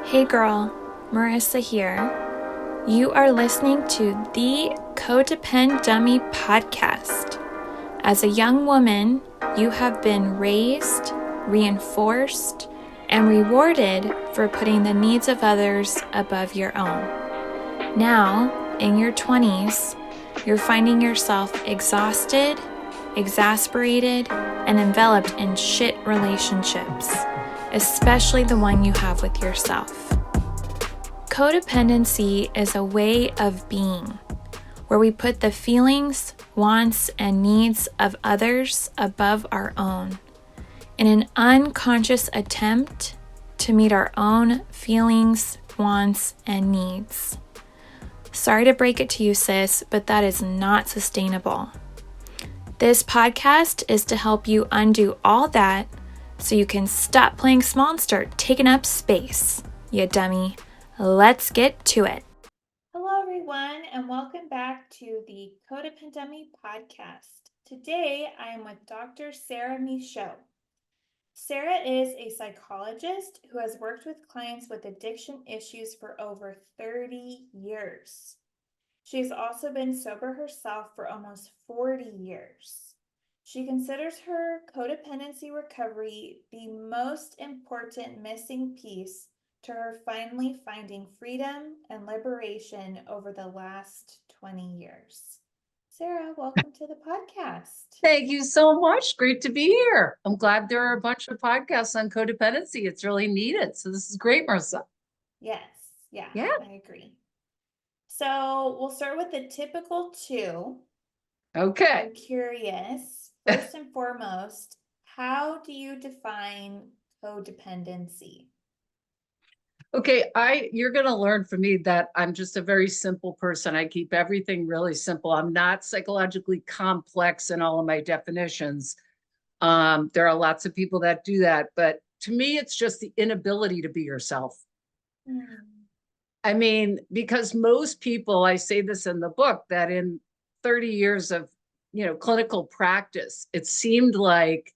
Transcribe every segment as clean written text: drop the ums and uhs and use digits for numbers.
Hey girl, Marissa here. You are listening to the Codependent Dummy podcast. As a young woman, you have been raised, reinforced, and rewarded for putting the needs of others above your own. Now, in your 20s, you're finding yourself exhausted, exasperated, and enveloped in shit relationships, especially the one you have with yourself. Codependency is a way of being where we put the feelings, wants, and needs of others above our own in an unconscious attempt to meet our own feelings, wants, and needs. Sorry to break it to you, sis, but that is not sustainable. This podcast is to help you undo all that so you can stop playing small and start taking up space, you dummy. Let's get to it. Hello, everyone, and welcome back to the Codependent Dummy podcast. Today, I am with Dr. Sarah Michaud. Sarah is a psychologist who has worked with clients with addiction issues for over 30 years. She's also been sober herself for almost 40 years. She considers her codependency recovery the most important missing piece to her finally finding freedom and liberation over the last 20 years. Sarah, welcome to the podcast. Thank you so much. Great to be here. I'm glad there are a bunch of podcasts on codependency. It's really needed. So this is great, Marissa. Yes, yeah, Yeah. I agree. So we'll start with the typical two. Okay. I'm curious, first and foremost, how do you define codependency? Okay, you're going to learn from me that I'm just a very simple person. I keep everything really simple. I'm not psychologically complex in all of my definitions. There are lots of people that do that, but to me, it's just the inability to be yourself. I mean, because most people, I say this in the book, that in 30 years of, clinical practice, it seemed like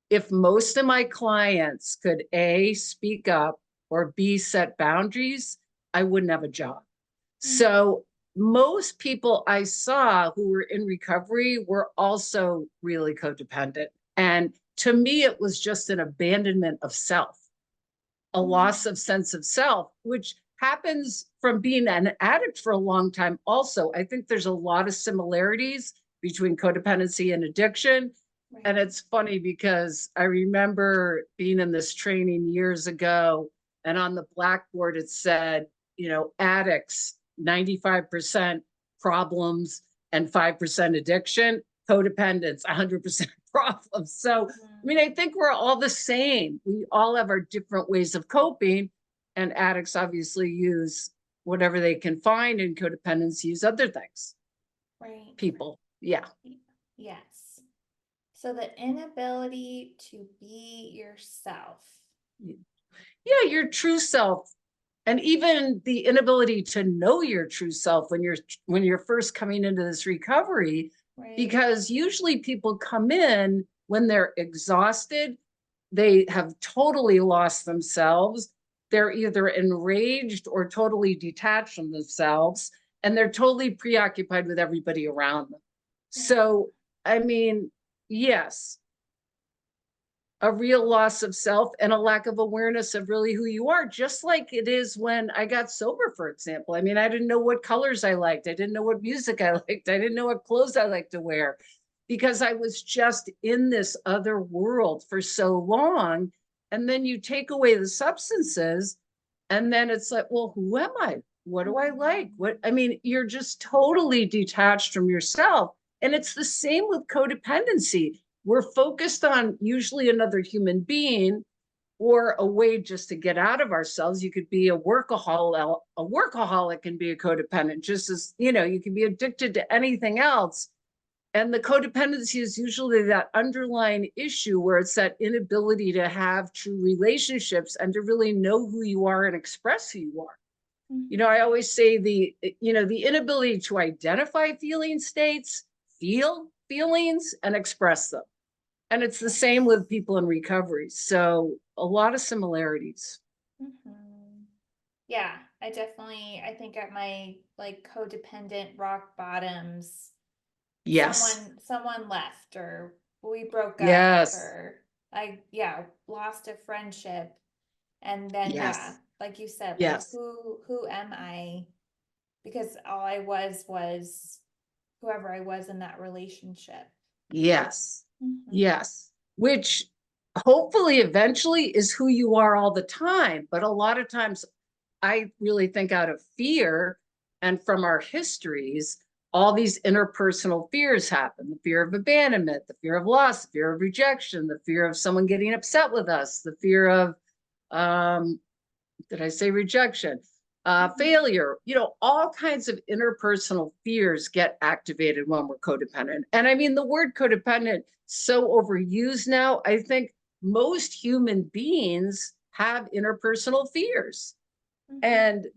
if most of my clients could A, speak up, or B, set boundaries, I wouldn't have a job. So most people I saw who were in recovery were also really codependent. And to me, it was just an abandonment of self, a loss of sense of self, which happens from being an addict for a long time. Also, I think there's a lot of similarities between codependency and addiction. Right. And it's funny because I remember being in this training years ago, and on the blackboard it said, addicts, 95% problems and 5% addiction, codependence, 100% problems. So, I mean, I think we're all the same. We all have our different ways of coping, and addicts obviously use whatever they can find, and codependents use other things. Right. People. Yeah. Yes. So the inability to be yourself. Yeah, your true self. And even the inability to know your true self when you're first coming into this recovery, right. Because usually people come in when they're exhausted, they have totally lost themselves. They're either enraged or totally detached from themselves, and they're totally preoccupied with everybody around them. Yeah. So, I mean, yes, a real loss of self and a lack of awareness of really who you are, just like it is when I got sober, for example. I mean, I didn't know what colors I liked. I didn't know what music I liked. I didn't know what clothes I liked to wear because I was just in this other world for so long. And then you take away the substances and then it's like, well, who am I? What do I like? You're just totally detached from yourself. And it's the same with codependency. We're focused on usually another human being or a way just to get out of ourselves. You could be a workaholic. A workaholic can be a codependent, just as, you can be addicted to anything else. And the codependency is usually that underlying issue where it's that inability to have true relationships and to really know who you are and express who you are. I always say the inability to identify feeling states, feel feelings, and express them. And it's the same with people in recovery. So a lot of similarities. Yeah, I think at my like codependent rock bottoms, Yes. someone left or we broke up Yes. or I, yeah, lost a friendship. And then, yeah, Yes. like you said, like Yes. who am I? Because all I was whoever I was in that relationship. Yes. Mhm. Yes. Which hopefully eventually is who you are all the time. But a lot of times I really think out of fear and from our histories, all these interpersonal fears happen: the fear of abandonment, the fear of loss, the fear of rejection, the fear of someone getting upset with us, the fear of, um, did I say rejection? Failure, all kinds of interpersonal fears get activated when we're codependent. And I mean, the word codependent so overused now. I think most human beings have interpersonal fears. Mhm. And,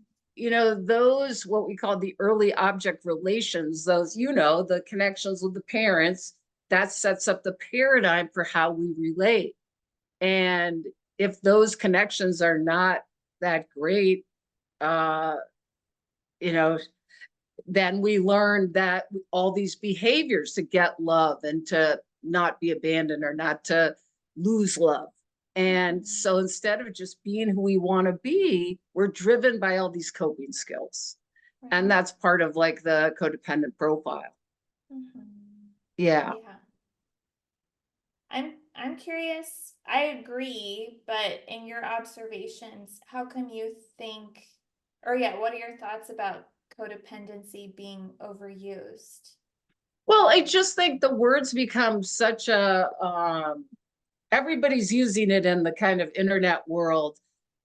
those, what we call the early object relations, those, the connections with the parents, that sets up the paradigm for how we relate. And if those connections are not that great, uh, you know, then we learn that all these behaviors to get love and to not be abandoned or not to lose love. And Mhm. so instead of just being who we want to be, we're driven by all these coping skills. And Right. that's part of like the codependent profile. Mhm. Yeah. Yeah. I'm curious. I agree, but in your observations, how come you think, or yeah, what are your thoughts about codependency being overused? Well, I just think the words become such a, everybody's using it in the kind of internet world.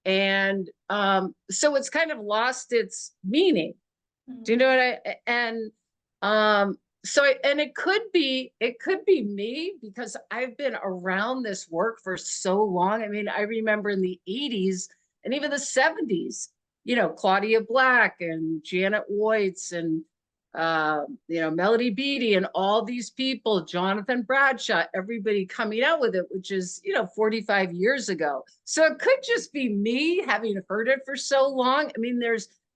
And so it's kind of lost its meaning. Do you know Mhm. what and um and it could be me because I've been around this work for so long. I mean, I remember in the 80s and even the 70s, Claudia Black and Janet Voits and Melody Beattie and all these people, Jonathan Bradshaw, everybody coming out with it, which is, 45 years ago. So it could just be me having heard it for so long. I mean,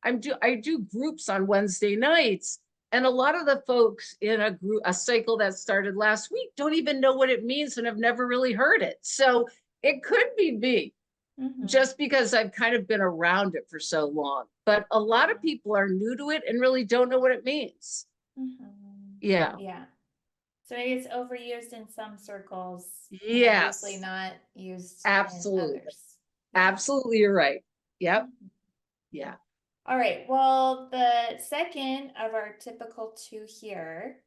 I do groups on Wednesday nights, and a lot of the folks in a cycle that started last week don't even know what it means and have never really heard it. So it could be me Mhm. just because I've kind of been around it for so long. But a lot of Yeah. people are new to it and really don't know what it means. Mhm. Yeah. Yeah. So maybe it's overused in some circles and obviously Yes. not used in Absolutely. others. Yeah. Absolutely. You're right. Yep. Mhm. Yeah. All right. Well, the second of our typical two here,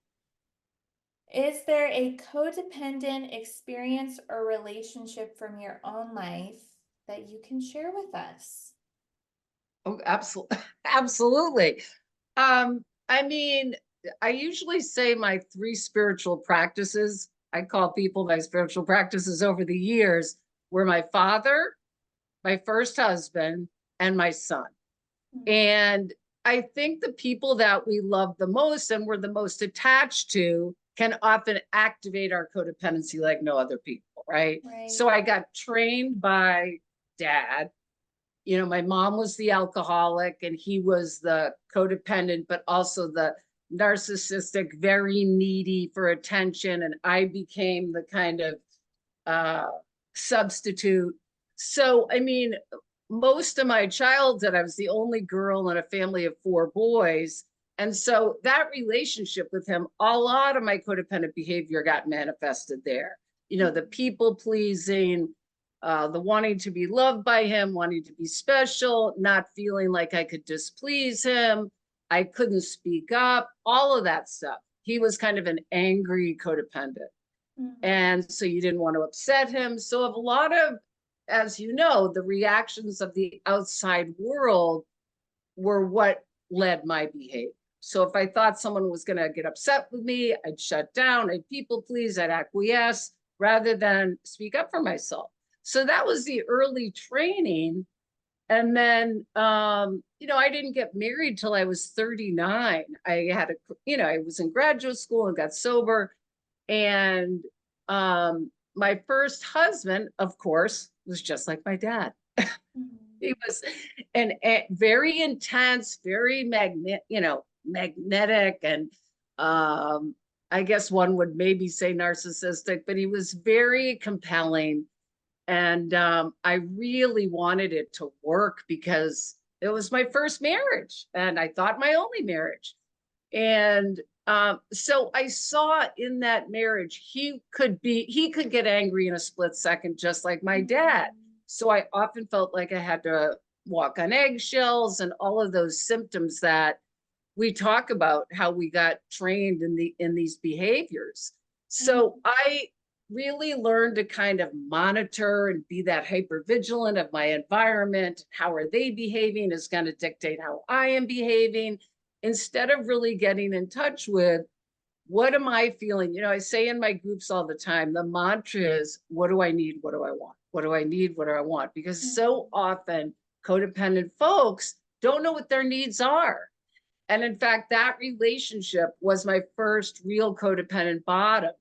is there a codependent experience or relationship from your own life that you can share with us? Oh, absolutely. Absolutely. I mean, I usually say my three spiritual practices, I call people my spiritual practices over the years, were my father, my first husband, and my son. Mhm. And I think the people that we love the most and we're the most attached to can often activate our codependency like no other people, right? Right. So I got trained by dad. My mom was the alcoholic and he was the codependent, but also the narcissistic, very needy for attention. And I became the kind of uh, substitute. So, I mean, most of my childhood, I was the only girl in a family of four boys. And so that relationship with him, a lot of my codependent behavior got manifested there. The Mhm. people pleasing, the wanting to be loved by him, wanting to be special, not feeling like I could displease him. I couldn't speak up, all of that stuff. He was kind of an angry codependent. Mhm. And so you didn't want to upset him. So, a lot of, as you know, the reactions of the outside world were what led my behavior. So, if I thought someone was going to get upset with me, I'd shut down, I'd people please, I'd acquiesce rather than speak up for myself. So, that was the early training. And then, I didn't get married till I was 39. I was in graduate school and got sober. And my first husband, of course, was just like my dad. Mhm. He was an very intense, very magnetic, and I guess one would maybe say narcissistic, but he was very compelling. And I really wanted it to work because it was my first marriage and I thought my only marriage. And so I saw in that marriage, he could get angry in a split second, just like my dad. So I often felt like I had to walk on eggshells and all of those symptoms that we talk about, how we got trained in these behaviors. So I really learned to kind of monitor and be that hyper vigilant of my environment. How are they behaving is going to dictate how I am behaving, instead of really getting in touch with what am I feeling. I say in my groups all the time, the mantra is, what do I need? What do I want? What do I need? What do I want? Because so often codependent folks don't know what their needs are. And in fact, that relationship was my first real codependent bottom.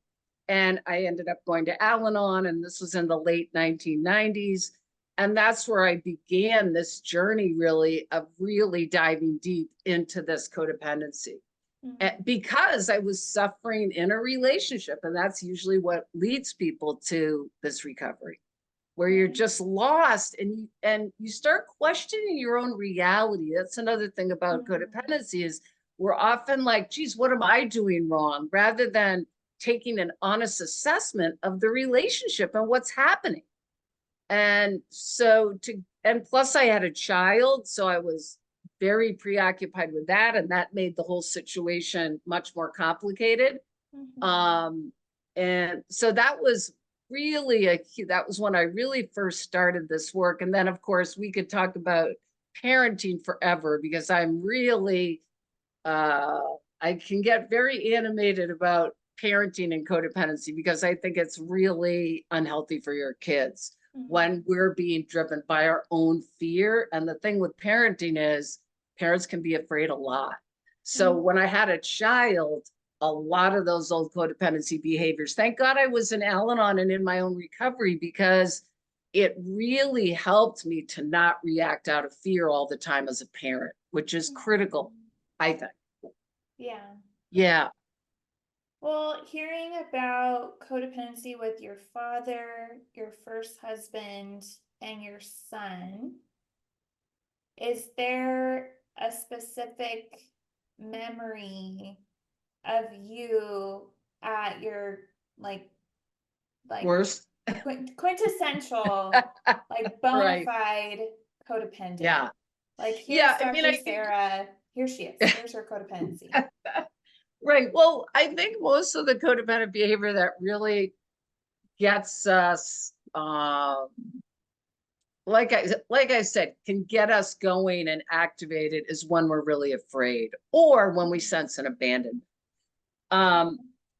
And I ended up going to Al-Anon, and this was in the late 1990s. And that's where I began this journey, really, of really diving deep into this codependency. Because I was suffering in a relationship. And that's usually what leads people to this recovery, where you're just lost and you start questioning your own reality. That's another thing about codependency, is we're often like, geez, what am I doing wrong? Rather than taking an honest assessment of the relationship and what's happening. And plus I had a child, so I was very preoccupied with that. And that made the whole situation much more complicated. And so that was really that was when I really first started this work. And then, of course, we could talk about parenting forever, because I'm really, I can get very animated about parenting and codependency, because I think it's really unhealthy for your kids when we're being driven by our own fear. And the thing with parenting is parents can be afraid a lot. So when I had a child, a lot of those old codependency behaviors, thank God I was in Al-Anon and in my own recovery, because it really helped me to not react out of fear all the time as a parent, which is critical, I think. Yeah. Well, hearing about codependency with your father, your first husband, and your son, is there a specific memory of you at your like worst, quintessential like bona fide codependent? Yeah. Like, here's Dr. Sarah, here she is, here's her codependency. Right. Well, I think most of the codependent behavior that really gets us, like I said, can get us going and activated, is when we're really afraid, or when we sense an abandonment.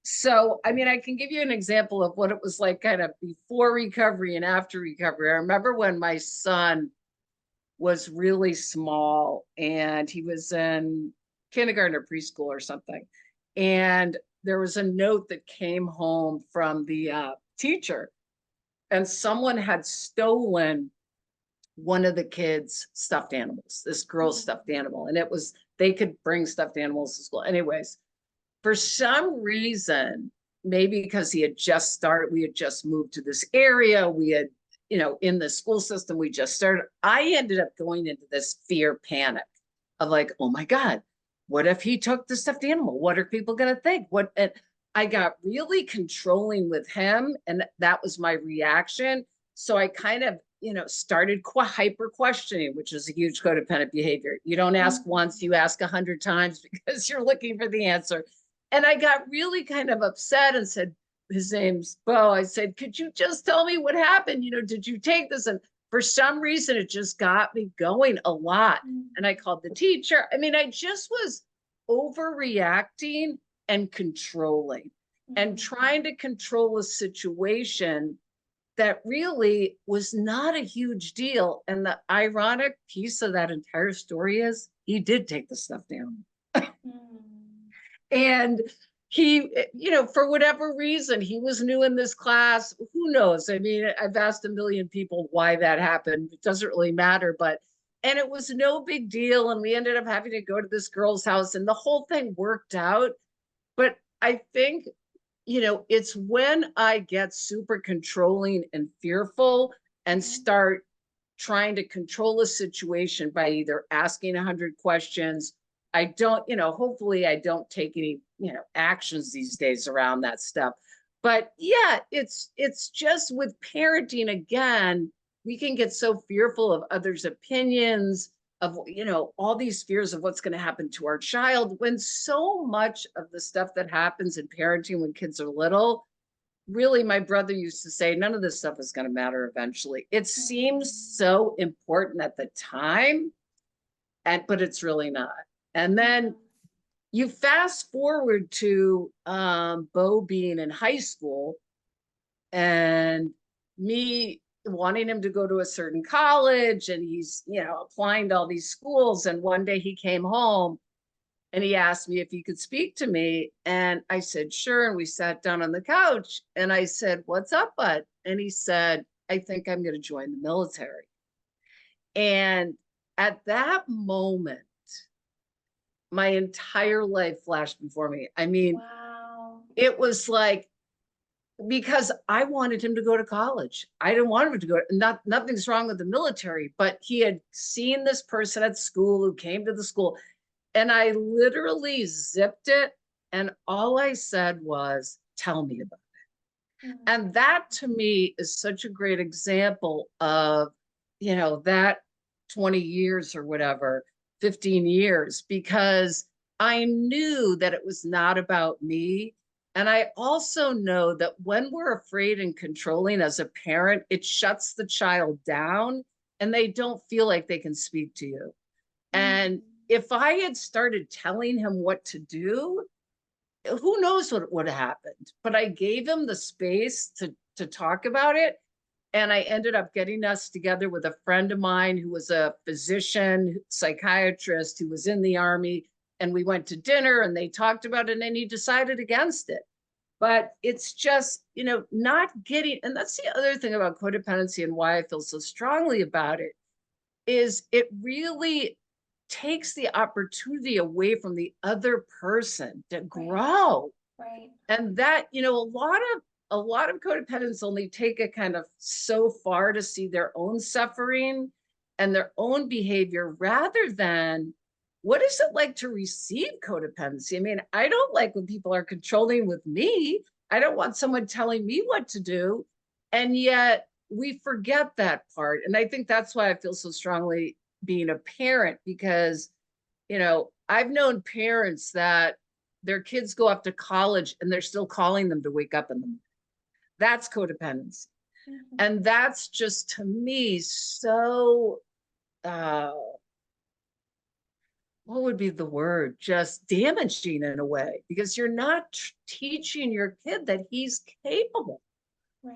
So, I mean, I can give you an example of what it was like kind of before recovery and after recovery. I remember when my son was really small and he was in kindergarten or preschool or something. And there was a note that came home from the teacher, and someone had stolen one of the kids' stuffed animals, this girl's stuffed animal. And they could bring stuffed animals to school. Anyways, for some reason, maybe because we had just moved to this area, we had, in the school system, we just started, I ended up going into this fear panic of like, oh my God, what if he took the stuffed animal? What are people going to think? And I got really controlling with him, and that was my reaction. So I kind of, started hyper questioning, which is a huge codependent behavior. You don't ask once, you ask 100 times because you're looking for the answer. And I got really kind of upset and said, his name's Bo. I said, could you just tell me what happened? Did you take this? And for some reason, it just got me going a lot. And I called the teacher. I mean, I just was overreacting and controlling and trying to control a situation that really was not a huge deal. And the ironic piece of that entire story is he did take the stuffed animal. And he, for whatever reason, he was new in this class. Who knows? I mean, I've asked a million people why that happened. It doesn't really matter, and it was no big deal. And we ended up having to go to this girl's house and the whole thing worked out. But I think, it's when I get super controlling and fearful and start trying to control a situation by either asking 100 questions. I don't, hopefully I don't take any, actions these days around that stuff. But yeah, it's just with parenting again, we can get so fearful of others' opinions, of, all these fears of what's going to happen to our child, when so much of the stuff that happens in parenting when kids are little, really, my brother used to say, none of this stuff is going to matter eventually. It seems so important at the time, but it's really not. And then you fast forward to Bo being in high school and me wanting him to go to a certain college, and he's, applying to all these schools. And one day he came home and he asked me if he could speak to me. And I said, sure. And we sat down on the couch and I said, what's up, bud? And he said, I think I'm going to join the military. And at that moment, my entire life flashed before me. I mean, Wow. it was like, because I wanted him to go to college. I didn't want him to go, nothing's wrong with the military, but he had seen this person at school who came to the school. And I literally zipped it. And all I said was, tell me about it. Mm-hmm. And that to me is such a great example of, that 20 years or whatever, 15 years, because I knew that it was not about me. And I also know that when we're afraid and controlling as a parent, it shuts the child down and they don't feel like they can speak to you. And if I had started telling him what to do, who knows what would have happened. But I gave him the space to talk about it. And I ended up getting us together with a friend of mine who was a physician, psychiatrist, who was in the Army. And we went to dinner and they talked about it and he decided against it. But it's just, not getting, and that's the other thing about codependency and why I feel so strongly about it, is it really takes the opportunity away from the other person to grow. Right. And that, a lot of codependents only take it kind of so far to see their own suffering and their own behavior, rather than what is it like to receive codependency? I mean, I don't like when people are controlling with me. I don't want someone telling me what to do. And yet we forget that part. And I think that's why I feel so strongly being a parent, because, I've known parents that their kids go off to college and they're still calling them to wake up in the morning. That's codependency. Mm-hmm. And that's just, to me, so, what would be the word? Just damaging in a way, because you're not teaching your kid that he's capable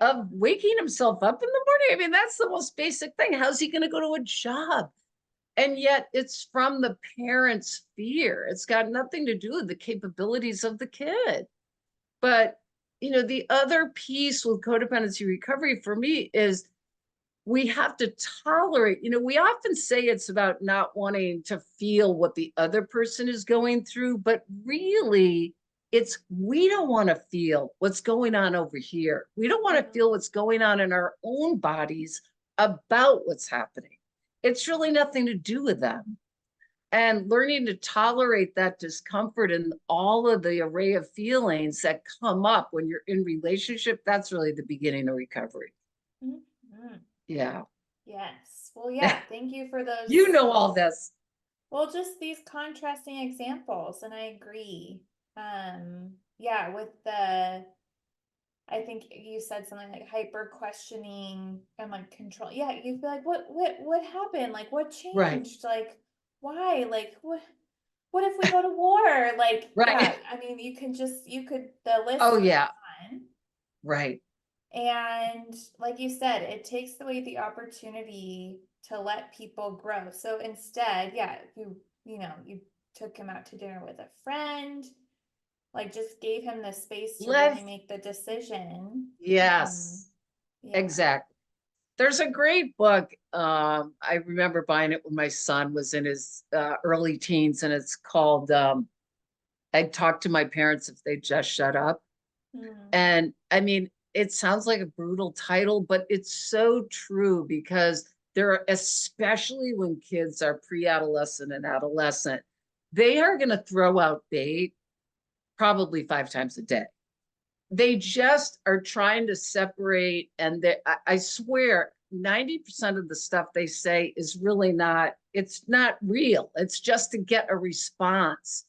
of waking himself up in the morning. I mean, that's the most basic thing. How's he going to go to a job? And yet it's from the parents' fear. It's got nothing to do with the capabilities of the kid. But, the other piece with codependency recovery for me is we have to tolerate, we often say it's about not wanting to feel what the other person is going through, but really we don't want to feel what's going on over here. We don't want to feel what's going on in our own bodies about what's happening. It's really nothing to do with them. And learning to tolerate that discomfort and all of the array of feelings that come up when you're in relationship, that's really the beginning of recovery. Mm-hmm. Yeah. Yes. Well, yeah, thank you for those. You know all this. Well, just these contrasting examples, and I agree. Yeah, with I think you said something like hyper questioning and like control. Yeah, you feel like what happened? Like what Right. changed? Like why? Like what if we go to war? Like Right. yeah, I mean the list Oh, goes yeah. on. Right. And like you said, it takes away the opportunity to let people grow. So instead, yeah, you took him out to dinner with a friend, Like just gave him the space to Let, really make the decision. yes, Yeah. exactly. There's a great book. I remember buying it when my son was in his early teens, and it's called I'd Talk to My Parents If They Just Shut Up. And I mean, it sounds like a brutal title, but it's so true because there are, especially when kids are pre-adolescent and adolescent, they are going to throw out bait probably 5 times a day. They just are trying to separate, and I swear 90% of the stuff they say is really not, it's not real. It's just to get a response.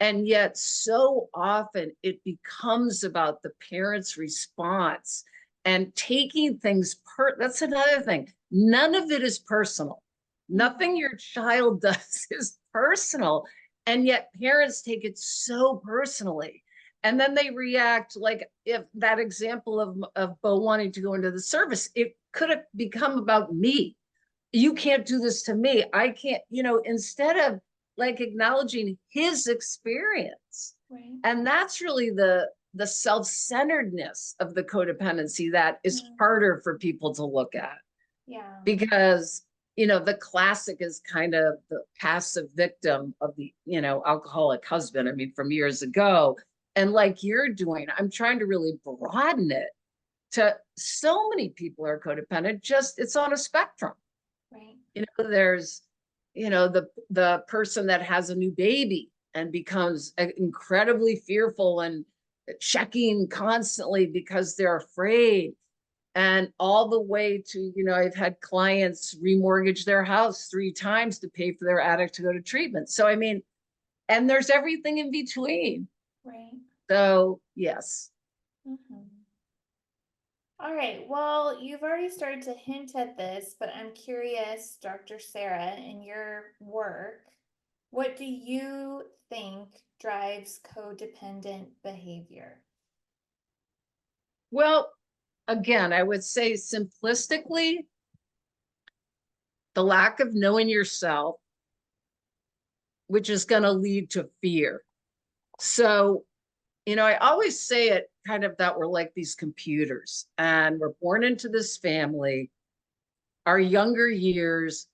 And yet so often it becomes about the parent's response and taking things that's another thing. None of it is personal. Nothing your child does is personal. And yet parents take it so personally. And then they react like, if that example of Bo wanting to go into the service, it could have become about me. You can't do this to me. I can't, instead of like acknowledging his experience. Right. And that's really the self-centeredness of the codependency that is harder for people to look at. Yeah. Because, the classic is kind of the passive victim of the, alcoholic husband. I mean, from years ago. And like you're doing, I'm trying to really broaden it to so many people are codependent, just it's on a spectrum. Right. There's, the person that has a new baby and becomes incredibly fearful and checking constantly because they're afraid. And all the way to, I've had clients remortgage their house 3 times to pay for their addict to go to treatment. So, I mean, and there's everything in between. Right. So, yes. All right. Well, you've already started to hint at this, but I'm curious, Dr. Sarah, in your work, what do you think drives codependent behavior? Well, again, I would say simplistically, the lack of knowing yourself, which is going to lead to fear. So, I always say it kind of that we're like these computers and we're born into this family. Our younger years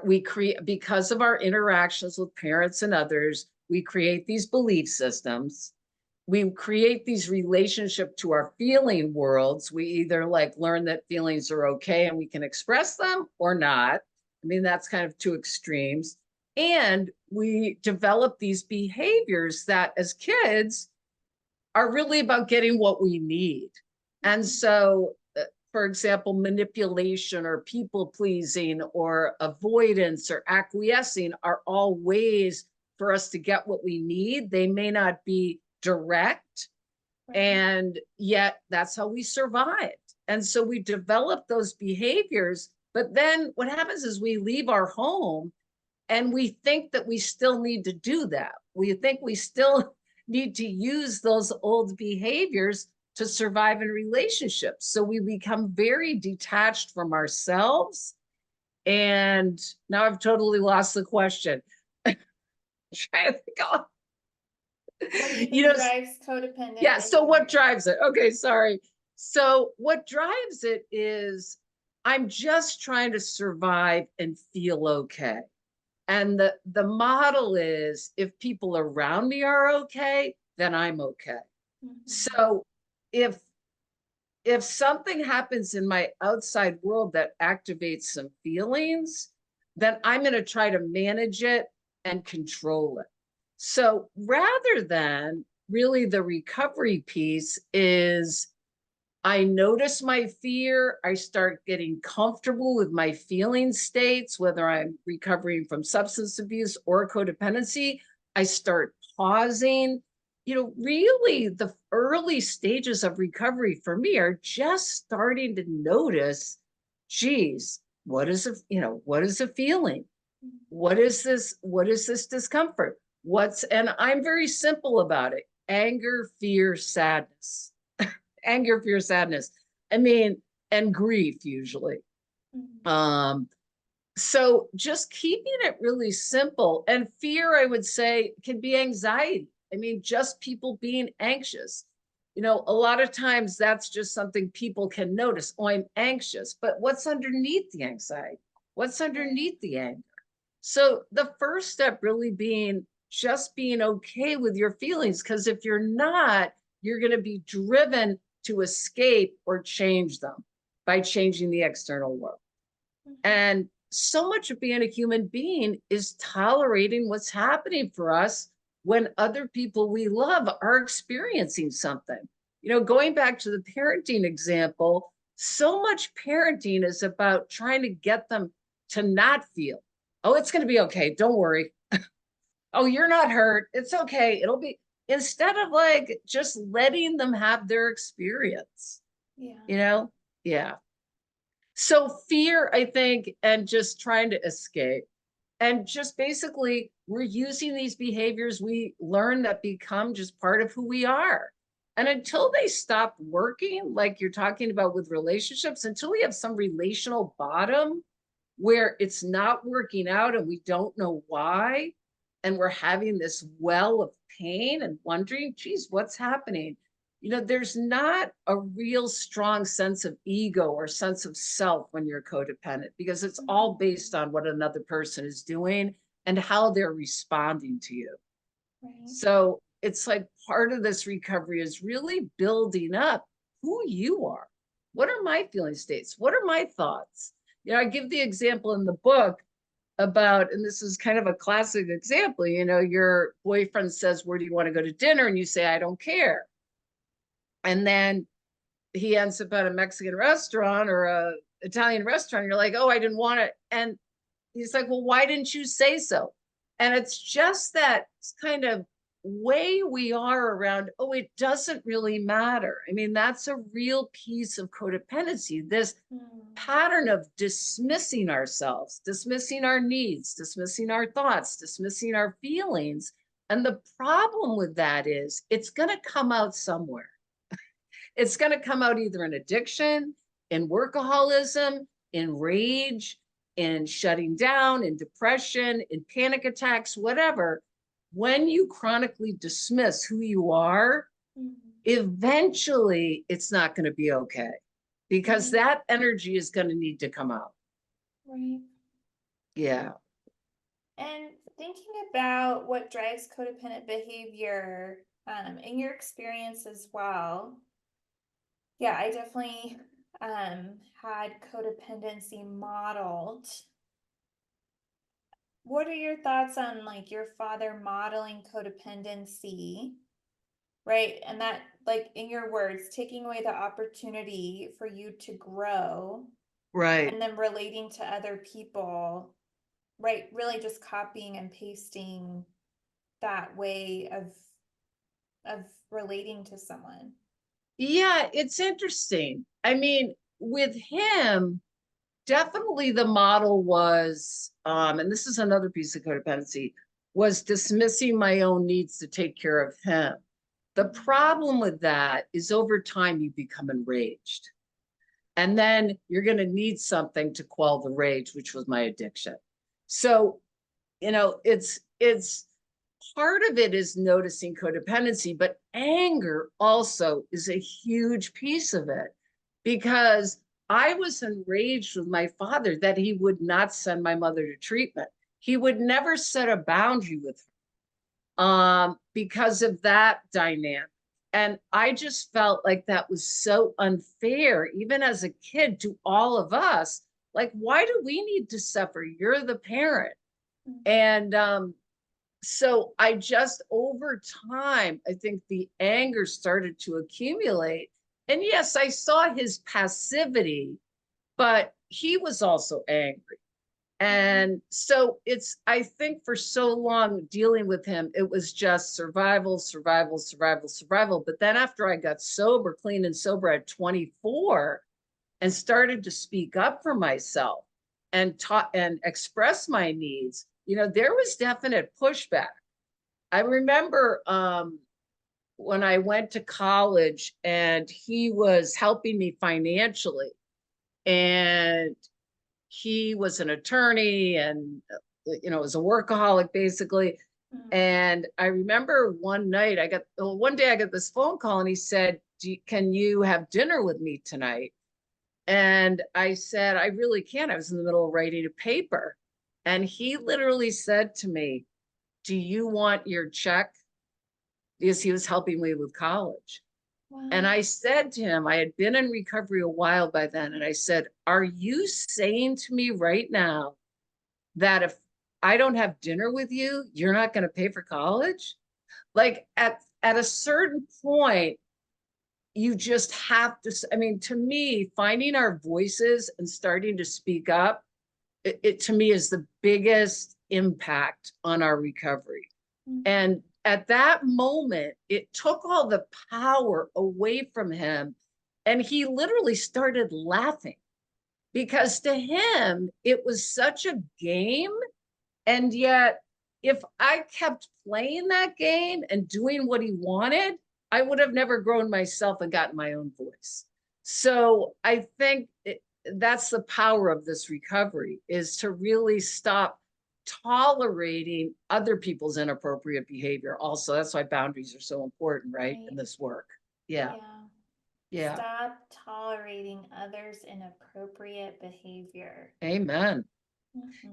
we create, because of our interactions with parents and others, we create these belief systems. We create these relationship to our feeling worlds. We either like learn that feelings are okay and we can express them or not. I mean, that's kind of two extremes. And we develop these behaviors that as kids are really about getting what we need. And so, for example, manipulation or people pleasing or avoidance or acquiescing are all ways for us to get what we need. They may not be direct, and yet that's how we survived. And so we develop those behaviors. But then what happens is we leave our home and we think that we still need to do that. We think we still need to use those old behaviors to survive in relationships. So we become very detached from ourselves. And now I've totally lost the question. Trying to think of, what do you think drives codependent? Yeah, so what drives it? Okay, sorry. So what drives it is I'm just trying to survive and feel okay. And the model is if people around me are okay, then I'm okay. So if something happens in my outside world that activates some feelings, then I'm going to try to manage it and control it. So rather than really the recovery piece is I notice my fear. I start getting comfortable with my feeling states, whether I'm recovering from substance abuse or codependency. I start pausing. Really the early stages of recovery for me are just starting to notice, geez, what is a feeling? What is this? What is this discomfort? And I'm very simple about it. Anger, fear, sadness. Anger, fear, sadness. I mean, and grief usually. So just keeping it really simple. And fear, I would say, can be anxiety. I mean, just people being anxious. You know, a lot of times that's just something people can notice. Oh, I'm anxious, but what's underneath the anxiety? What's underneath the anger? So the first step really being just being okay with your feelings, because if you're not, you're going to be driven to escape or change them by changing the external world. And so much of being a human being is tolerating what's happening for us when other people we love are experiencing something. You know, going back to the parenting example, so much parenting is about trying to get them to not feel, oh, it's going to be okay. Don't worry. Oh, you're not hurt. It's okay. It'll be, instead of like just letting them have their experience. Yeah. You know? Yeah. So fear, I think, and just trying to escape. And just basically, we're using these behaviors we learn that become just part of who we are. And until they stop working, like you're talking about with relationships, until we have some relational bottom where it's not working out and we don't know why, and we're having this well of pain and wondering, geez, what's happening? You know, there's not a real strong sense of ego or sense of self when you're codependent, because it's all based on what another person is doing and how they're responding to you. Right. So it's like part of this recovery is really building up who you are. What are my feeling states? What are my thoughts? You know, I give the example in the book about, and this is kind of a classic example, you know, your boyfriend says, where do you want to go to dinner? And you say, I don't care. And then he ends up at a Mexican restaurant or a Italian restaurant. You're like, oh, I didn't want it. And he's like, well, why didn't you say so? And it's just that kind of way we are around, oh, it doesn't really matter. I mean, that's a real piece of codependency, this pattern of dismissing ourselves, dismissing our needs, dismissing our thoughts, dismissing our feelings. And the problem with that is it's going to come out somewhere. It's going to come out either in addiction, in workaholism, in rage, in shutting down, in depression, in panic attacks, whatever. When you chronically dismiss who you are, eventually it's not going to be okay, because that energy is going to need to come out. Right. Yeah. And thinking about what drives codependent behavior, in your experience as well. Yeah, I definitely had codependency modeled. What are your thoughts on like your father modeling codependency, right? And that, like in your words, taking away the opportunity for you to grow, Right. and then relating to other people, right? Really just copying and pasting that way of relating to someone. Yeah, it's interesting. I mean, with him, definitely the model was, and this is another piece of codependency, was dismissing my own needs to take care of him. The problem with that is over time you become enraged. And then you're going to need something to quell the rage, which was my addiction. So, you know, it's part of it is noticing codependency, but anger also is a huge piece of it, because I was enraged with my father that he would not send my mother to treatment. He would never set a boundary with her because of that dynamic. And I just felt like that was so unfair, even as a kid, to all of us. Like, why do we need to suffer? You're the parent. And so I just, over time, I think the anger started to accumulate. And yes, I saw his passivity, but he was also angry. And so it's, I think for so long dealing with him, it was just survival, survival, survival, survival. But then after I got sober, clean and sober at 24, and started to speak up for myself and taught and express my needs, you know, there was definite pushback. I remember when I went to college and he was helping me financially, and he was an attorney and, you know, was a workaholic basically. And I remember one day I got this phone call and he said, can you have dinner with me tonight? And I said, I really can't. I was in the middle of writing a paper. And he literally said to me, do you want your check? Because he was helping me with college. Wow. And I said to him, I had been in recovery a while by then. And I said, are you saying to me right now that if I don't have dinner with you, you're not going to pay for college? Like at a certain point, you just have to, I mean, to me, finding our voices and starting to speak up, it to me is the biggest impact on our recovery. And at that moment, it took all the power away from him. And he literally started laughing because to him, it was such a game. And yet, if I kept playing that game and doing what he wanted, I would have never grown myself and gotten my own voice. So I think that's the power of this recovery, is to really stop tolerating other people's inappropriate behavior. Also, that's why boundaries are so important, right? In this work. Yeah. Yeah. Stop tolerating others' inappropriate behavior. Amen.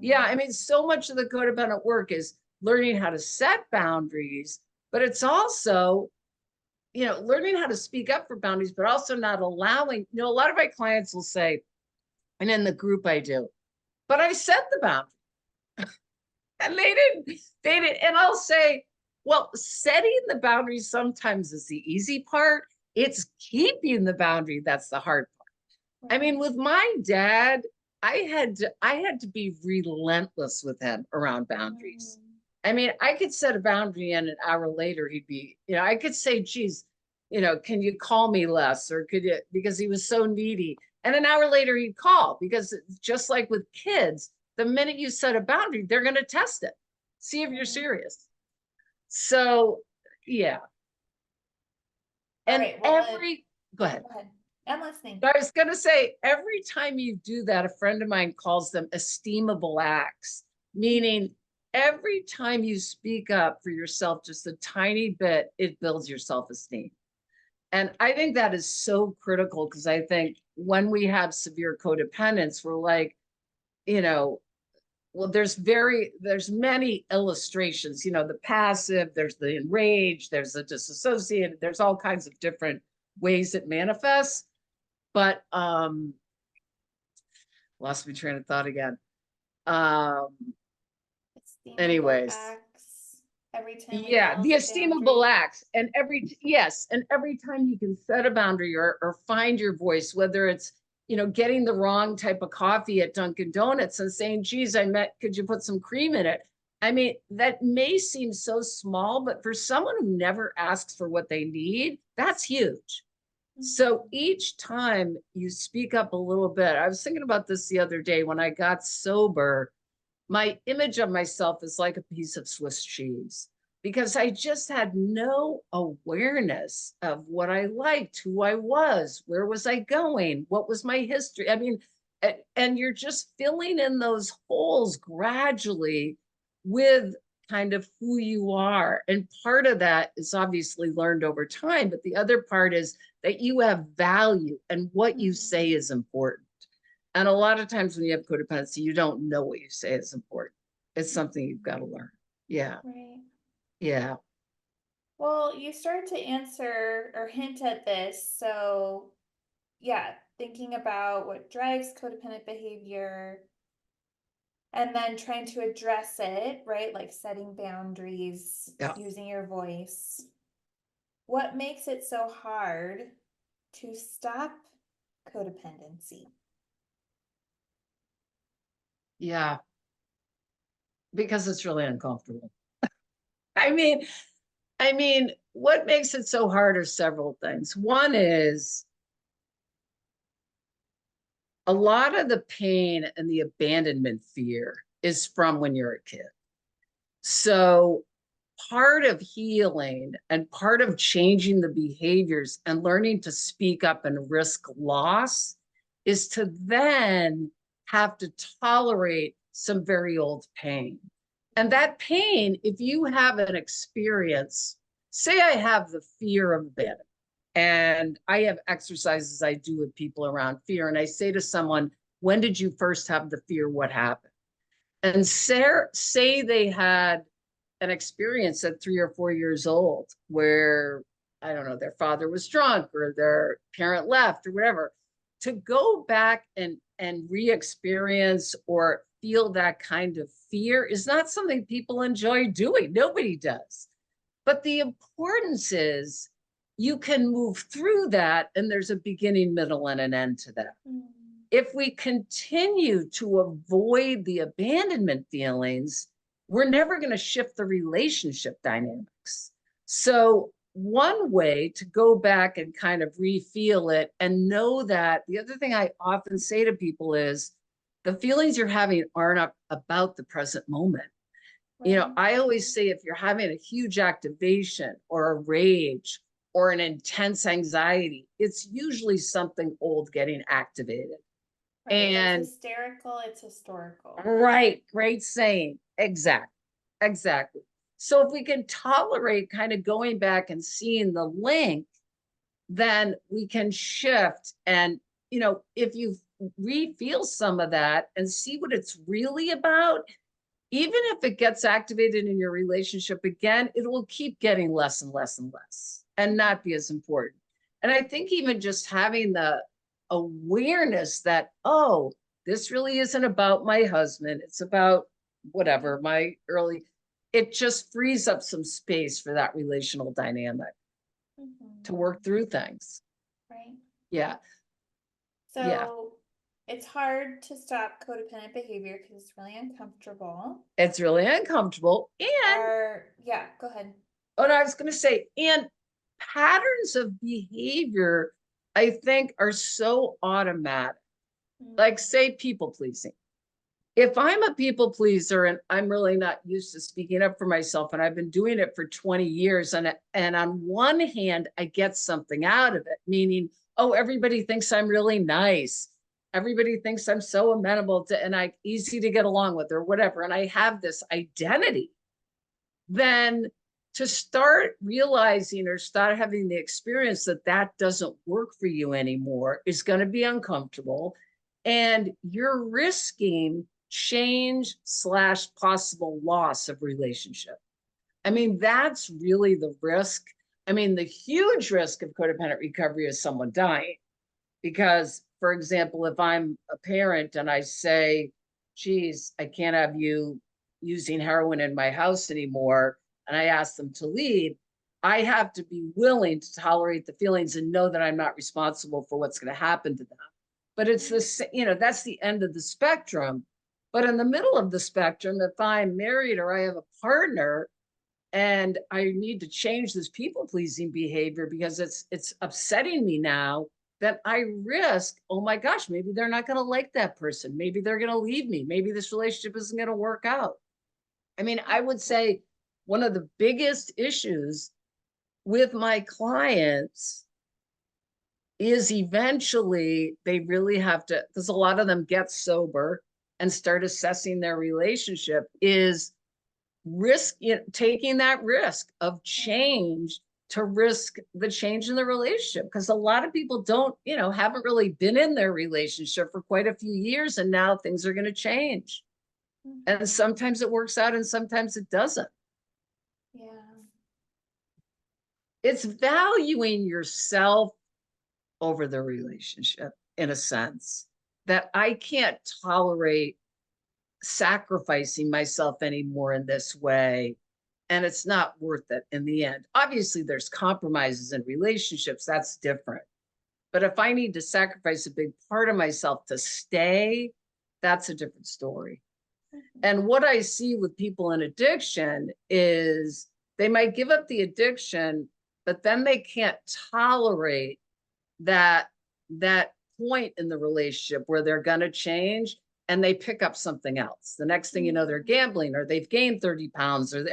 Yeah. I mean, so much of the codependent work is learning how to set boundaries, but it's also, learning how to speak up for boundaries, but also not allowing, a lot of my clients will say, and in the group I do, but I set the boundary. And they didn't. And I'll say, well, setting the boundary sometimes is the easy part. It's keeping the boundary that's the hard part. I mean, with my dad, I had to be relentless with him around boundaries. I mean, I could set a boundary and an hour later he'd be, I could say, geez, can you call me less? Or could you, because he was so needy. And an hour later he'd call, because just like with kids, the minute you set a boundary, they're going to test it, see if you're serious. So, yeah. And go ahead. I'm listening. I was going to say, every time you do that, a friend of mine calls them esteemable acts, meaning every time you speak up for yourself just a tiny bit, it builds your self-esteem. And I think that is so critical, because I think when we have severe codependence, we're like, well, there's many illustrations, the passive, there's the enraged, there's the disassociated, there's all kinds of different ways it manifests. But lost my train of thought again. Anyways. Every time the esteemable acts, and every time you can set a boundary or find your voice, whether it's getting the wrong type of coffee at Dunkin' Donuts and saying, geez, could you put some cream in it? I mean, that may seem so small, but for someone who never asks for what they need, that's huge. So each time you speak up a little bit, I was thinking about this the other day when I got sober. My image of myself is like a piece of Swiss cheese, because I just had no awareness of what I liked, who I was, where was I going, what was my history. I mean, and you're just filling in those holes gradually with kind of who you are. And part of that is obviously learned over time, but the other part is that you have value and what you say is important. And a lot of times when you have codependency, you don't know what you say is important. It's something you've got to learn. Yeah. Right. Yeah. Well, you start to answer or hint at this. So, yeah, thinking about what drives codependent behavior and then trying to address it, right? Like setting boundaries, using your voice. What makes it so hard to stop codependency? Yeah. Because it's really uncomfortable. I mean, what makes it so hard are several things. One is a lot of the pain and the abandonment fear is from when you're a kid. So part of healing and part of changing the behaviors and learning to speak up and risk loss is to then have to tolerate some very old pain. And that pain, if you have an experience, say I have the fear of abandonment, and I have exercises I do with people around fear, and I say to someone, when did you first have the fear? What happened? And say they had an experience at 3 or 4 years old where, I don't know, their father was drunk or their parent left or whatever. To go back and re-experience or feel that kind of fear is not something people enjoy doing. Nobody does. But the importance is you can move through that, and there's a beginning, middle, and an end to that. If we continue to avoid the abandonment feelings, we're never going to shift the relationship dynamics. So one way to go back and kind of re-feel it and know that the other thing I often say to people is the feelings you're having aren't about the present moment. You know, I always say if you're having a huge activation or a rage or an intense anxiety, it's usually something old getting activated. Right. And it's hysterical, it's historical. Right, great saying. Exactly. So if we can tolerate kind of going back and seeing the link, then we can shift. And, you know, if you re-feel some of that and see what it's really about, even if it gets activated in your relationship again, it will keep getting less and less and less and not be as important. And I think even just having the awareness that, oh, this really isn't about my husband, it's about whatever, my early, it just frees up some space for that relational dynamic to work through things. Right. Yeah. So yeah. It's hard to stop codependent behavior because it's really uncomfortable. It's really uncomfortable. And yeah, go ahead. Oh, no, I was going to say, and patterns of behavior, I think, are so automatic. Like, say, people pleasing. If I'm a people pleaser and I'm really not used to speaking up for myself, and I've been doing it for 20 years, and on one hand, I get something out of it, meaning, oh, everybody thinks I'm really nice. Everybody thinks I'm so amenable to, and I easy to get along with or whatever. And I have this identity. Then to start realizing or start having the experience that that doesn't work for you anymore is going to be uncomfortable. And you're risking change / possible loss of relationship. I mean, that's really the risk. I mean, the huge risk of codependent recovery is someone dying. Because, for example, if I'm a parent and I say, geez, I can't have you using heroin in my house anymore, and I ask them to leave, I have to be willing to tolerate the feelings and know that I'm not responsible for what's going to happen to them. But it's this, you know, that's the end of the spectrum. But in the middle of the spectrum, if I'm married or I have a partner and I need to change this people pleasing behavior because it's upsetting me now, that I risk, oh my gosh, maybe they're not going to like that person. Maybe they're going to leave me. Maybe this relationship isn't going to work out. I mean, I would say one of the biggest issues with my clients is eventually they really have to, because a lot of them get sober and start assessing their relationship, is risk, you know, taking that risk of change to risk the change in the relationship. Because a lot of people don't, you know, haven't really been in their relationship for quite a few years, and now things are going to change. And sometimes it works out and sometimes it doesn't. Yeah. It's valuing yourself over the relationship, in a sense, that I can't tolerate sacrificing myself anymore in this way, and it's not worth it in the end. Obviously, there's compromises in relationships, that's different. But if I need to sacrifice a big part of myself to stay, that's a different story. And what I see with people in addiction is they might give up the addiction, but then they can't tolerate that point in the relationship where they're going to change, and they pick up something else. The next thing you know, they're gambling, or they've gained 30 pounds, or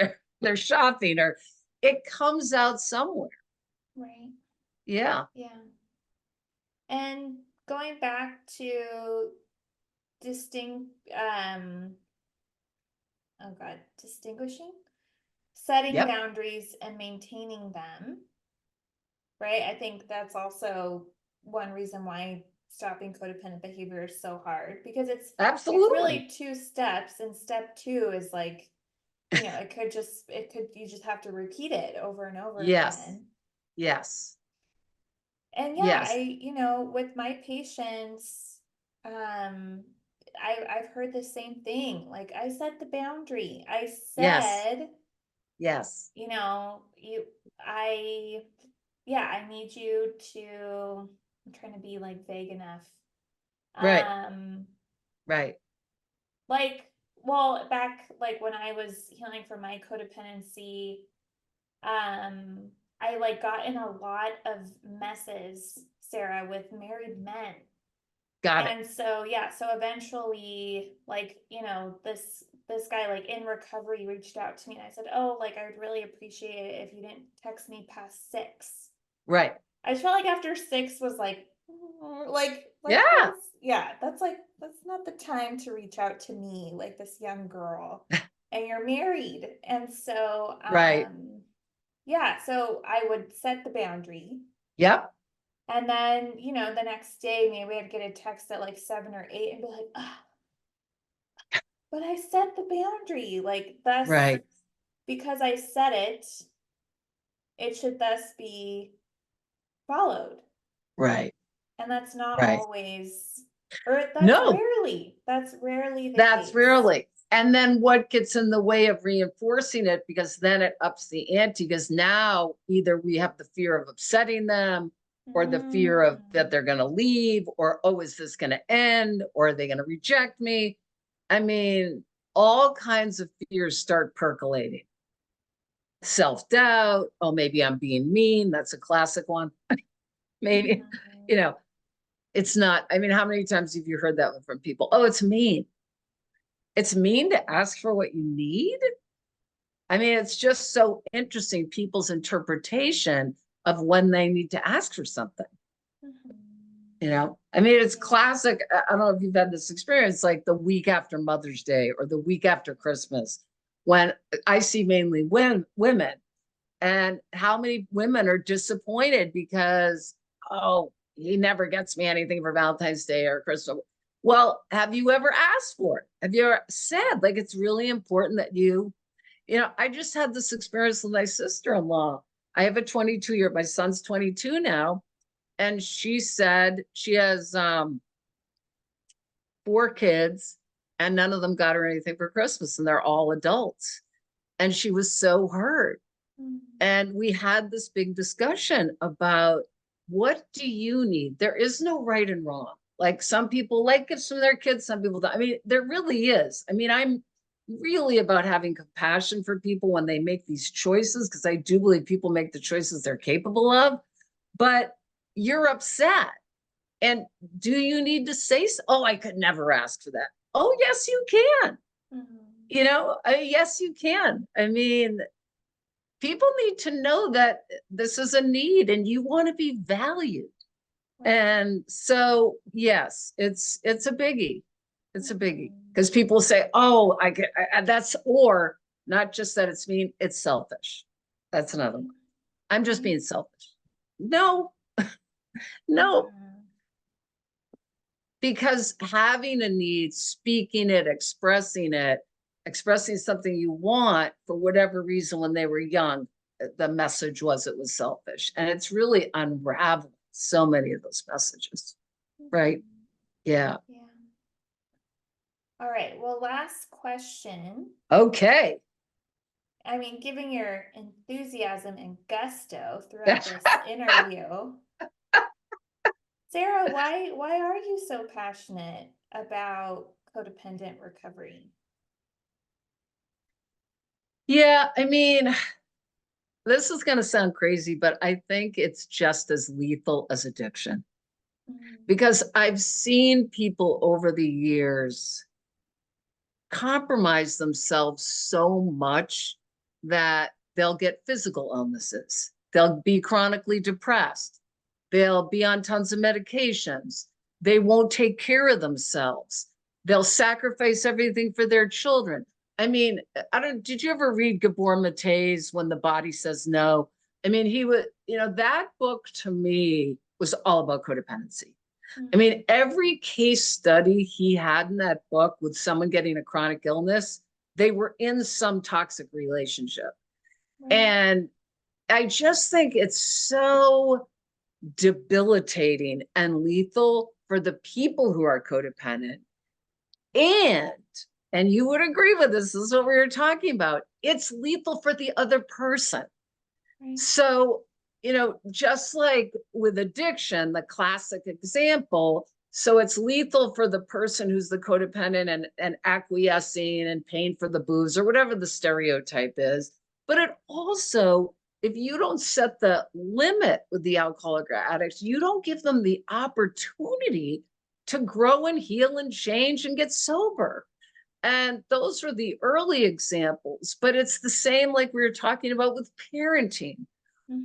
they're shopping, or it comes out somewhere. Right. Yeah. And going back to distinct oh God, distinguishing, setting Yep. boundaries and maintaining them, right? I think that's also one reason why stopping codependent behavior is so hard, because it's Absolutely. really 2 steps, and step 2 is like, you know, you just have to repeat it over and over Yes. again. Yes. And yeah, Yes. you know, with my patients, I've heard the same thing. Like, I set the boundary. I Yes. said, Yes. you know, I, yeah, I need you to, I'm trying to be like vague enough. Right. Um, Right. like, well, back like when I was healing from my codependency, um, I like got in a lot of messes, Sarah, with married men. Got it. And so yeah, so eventually, like, you know, this guy like in recovery reached out to me, and I said, oh, like, I would really appreciate it if you didn't text me past 6. Right. I just felt like after 6 was like, Yeah. that's, yeah, that's like, that's not the time to reach out to me, like this young girl, and you're married. And so Right. yeah, so I would set the boundary. Yep. And then, you know, the next day, maybe I'd get a text at like 7 or 8 and be like, ah, but I set the boundary. Like, thus, Right. because I said it, it should thus be followed. Right. And that's not Right. always, or No, that's rarely the that's case. rarely. And then what gets in the way of reinforcing it, because then it ups the ante, because now either we have the fear of upsetting them, or the fear of that they're going to leave, or, oh, is this going to end? Or are they going to reject me? I mean, all kinds of fears start percolating. Self-doubt. Oh, maybe I'm being mean. That's a classic one. Maybe, you know, it's not. I mean, how many times have you heard that from people? Oh, it's mean. It's mean to ask for what you need. I mean, it's just so interesting, people's interpretation of when they need to ask for something. You know, I mean, it's classic. I don't know if you've had this experience, like the week after Mother's Day or the week after Christmas, when I see mainly women, and how many women are disappointed because, oh, he never gets me anything for Valentine's Day or Christmas. Well, have you ever asked for it? Have you ever said, like, it's really important that you know, I just had this experience with my sister-in-law. I have a 22-year, my son's 22 now. And she said she has 4 kids, and none of them got her anything for Christmas, and they're all adults. And she was so hurt. And we had this big discussion about, what do you need? There is no right and wrong. Like, some people like gifts from their kids, some people don't. I mean, there really is. I mean, I'm really about having compassion for people when they make these choices, because I do believe people make the choices they're capable of. But you're upset. And do you need to say, oh, I could never ask for that? Oh, yes, you can. You know, yes, you can. I mean, people need to know that this is a need and you want to be valued. And so, yes, it's a biggie. It's a biggie, because people say, oh, that's, or not just that it's mean, it's selfish. That's another one. I'm just being selfish. No, no, because having a need, speaking it, expressing something you want for whatever reason when they were young, the message was it was selfish. And it's really unraveled so many of those messages, right? Yeah. Yeah. All right. Well, last question. Okay. I mean, given your enthusiasm and gusto throughout this interview, Sarah, why are you so passionate about codependent recovery? Yeah, I mean, this is going to sound crazy, but I think it's just as lethal as addiction, because I've seen people over the years compromise themselves so much that they'll get physical illnesses. They'll be chronically depressed. They'll be on tons of medications. They won't take care of themselves. They'll sacrifice everything for their children. I mean, did you ever read Gabor Mate's When the Body Says No? I mean, he was, that book to me was all about codependency. I mean, every case study he had in that book with someone getting a chronic illness, they were in some toxic relationship. Right. And I just think it's so debilitating and lethal for the people who are codependent. And you would agree with this is what we were talking about. It's lethal for the other person. Right. So, just like with addiction, the classic example, so it's lethal for the person who's the codependent and acquiescing and paying for the booze or whatever the stereotype is. But it also, if you don't set the limit with the alcoholic addicts, you don't give them the opportunity to grow and heal and change and get sober. And those are the early examples, but it's the same like we were talking about with parenting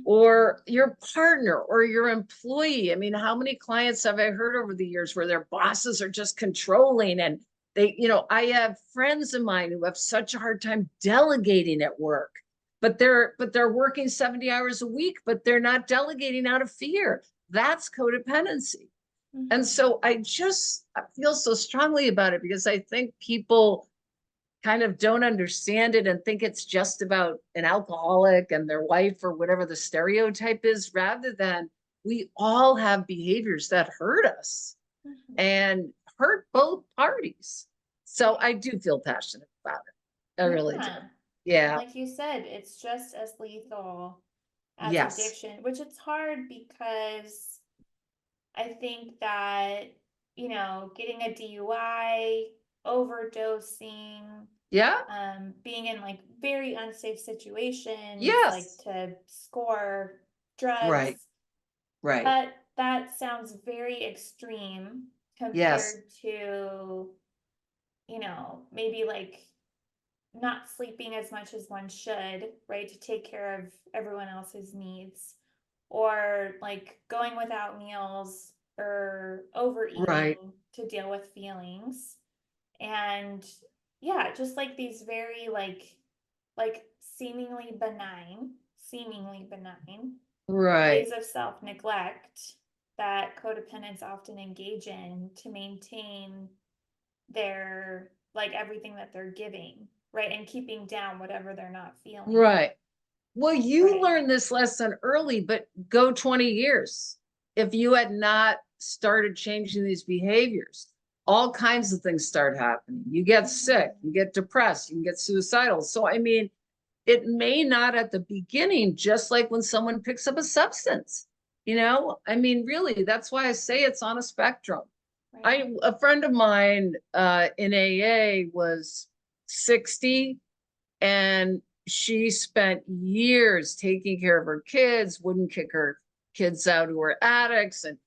or your partner or your employee. I mean, how many clients have I heard over the years where their bosses are just controlling and they, I have friends of mine who have such a hard time delegating at work, but they're working 70 hours a week, but they're not delegating out of fear. That's codependency. And so I feel so strongly about it because I think people kind of don't understand it and think it's just about an alcoholic and their wife or whatever the stereotype is, rather than we all have behaviors that hurt us and hurt both parties. So I do feel passionate about it. I really do. Yeah. Like you said, it's just as lethal as Yes. addiction, which it's hard because I think that, getting a DUI, overdosing, being in like very unsafe situations, like to score drugs. Right. That sounds very extreme compared to, maybe like not sleeping as much as one should, right? To take care of everyone else's needs, or like going without meals or overeating to deal with feelings. And yeah, just like these very like seemingly benign ways of self-neglect that codependents often engage in to maintain their like everything that they're giving, right? And keeping down whatever they're not feeling. Right. Well, you learned this lesson early, but go 20 years. If you had not started changing these behaviors, all kinds of things start happening. You get sick, you get depressed, you can get suicidal. So, I mean, it may not at the beginning, just like when someone picks up a substance, I mean, really, that's why I say it's on a spectrum. A friend of mine in AA was 60 and she spent years taking care of her kids, wouldn't kick her kids out who were addicts. And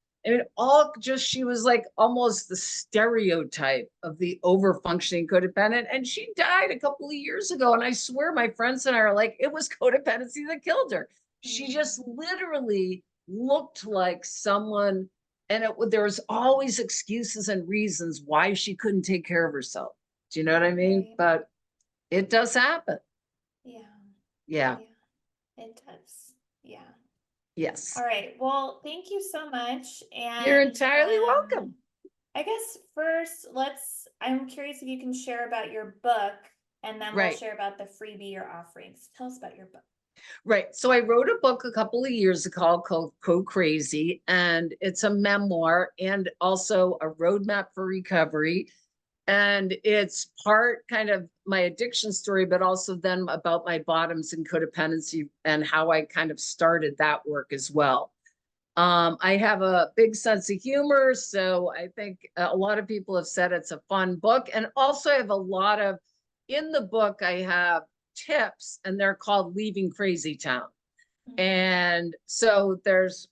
all just, she was like almost the stereotype of the over functioning codependent. And she died a couple of years ago. And I swear my friends and I are like, it was codependency that killed her. She just literally looked like someone, and there was always excuses and reasons why she couldn't take care of herself. Do you know what I mean? But it does happen. Yeah. It does. Yeah. Yes. All right. Well, thank you so much. And you're entirely welcome. I guess first, I'm curious if you can share about your book, and then we'll share about the freebie you're offering. So tell us about your book. Right. So I wrote a book a couple of years ago called Code Crazy, and it's a memoir and also a roadmap for recovery. And it's part kind of my addiction story, but also then about my bottoms in codependency and how I kind of started that work as well. I have a big sense of humor, so I think a lot of people have said it's a fun book. And also I have in the book, I have tips, and they're called Leaving Crazy Town. And so there's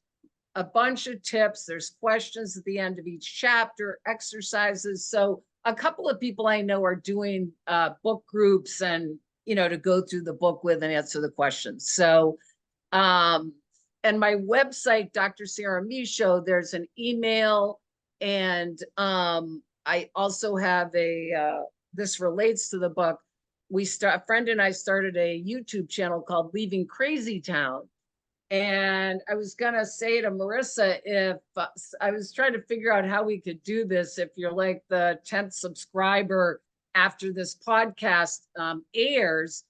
a bunch of tips. There's questions at the end of each chapter, exercises. So a couple of people I know are doing book groups and, to go through the book with and answer the questions. So, and my website, Dr. Sarah Michaud, there's an email. And I also have this relates to the book. a friend and I started a YouTube channel called Leaving Crazy Town. And I was going to say to Marissa, if I was trying to figure out how we could do this, if you're like the 10th subscriber after this podcast airs,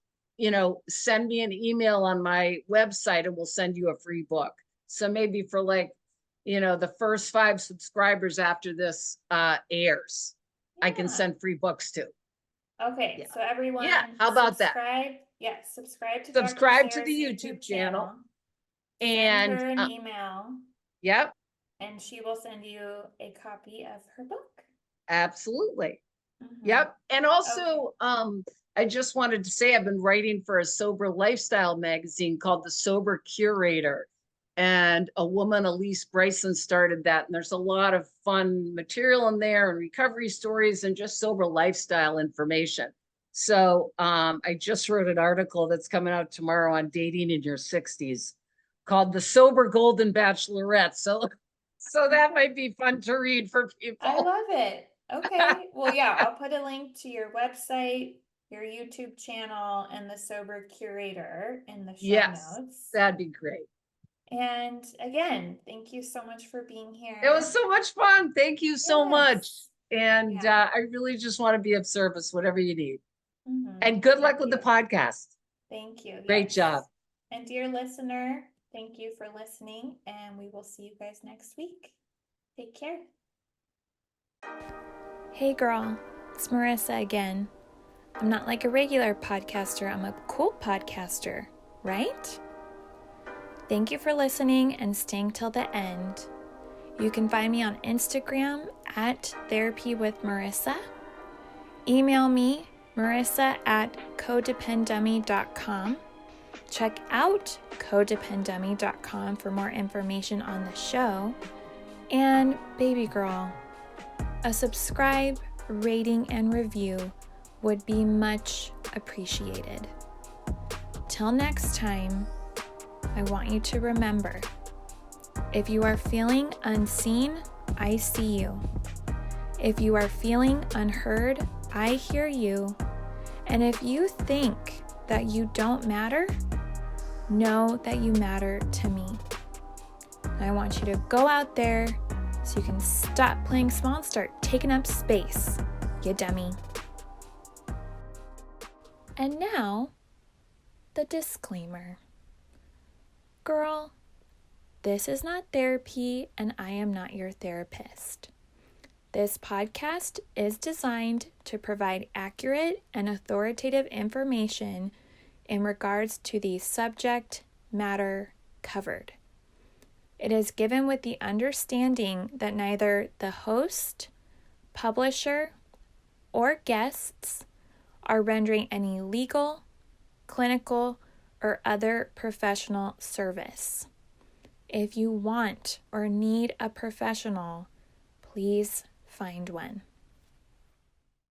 send me an email on my website and we'll send you a free book. So maybe for like, the first 5 subscribers after this airs, I can send free books to. Okay, so everyone, how about that? Subscribe to Subscribe Dr. to the Sarah's YouTube channel. Send her an email. Yep. And she will send you a copy of her book. Absolutely. Yep. And also, I just wanted to say I've been writing for a sober lifestyle magazine called The Sober Curator. And a woman, Elise Bryson, started that. And there's a lot of fun material in there and recovery stories and just sober lifestyle information. So I just wrote an article that's coming out tomorrow on dating in your 60s called The Sober Golden Bachelorette. So that might be fun to read for people. I love it. Okay. Well, yeah, I'll put a link to your website, your YouTube channel, and the Sober Curator in the show notes. That'd be great. And again, thank you so much for being here. It was so much fun. Thank you so much. And I really just want to be of service, whatever you need. And good luck with the podcast. Thank you. Great job. And dear listener, thank you for listening, and we will see you guys next week. Take care. Hey girl, it's Marissa again. I'm not like a regular podcaster, I'm a cool podcaster, right? Thank you for listening and staying till the end. You can find me on Instagram at Therapy with Marissa. Email me, marissa@codependummy.com. Check out codependummy.com for more information on the show. And baby girl, a subscribe, rating, and review would be much appreciated. Till next time, I want you to remember, if you are feeling unseen, I see you. If you are feeling unheard, I hear you. And if you think that you don't matter, know that you matter to me. I want you to go out there so you can stop playing small and start taking up space, you dummy. And now, the disclaimer. Girl, this is not therapy and I am not your therapist. This podcast is designed to provide accurate and authoritative information in regards to the subject matter covered. It is given with the understanding that neither the host, publisher, or guests are rendering any legal, clinical, or other professional service. If you want or need a professional, please find one.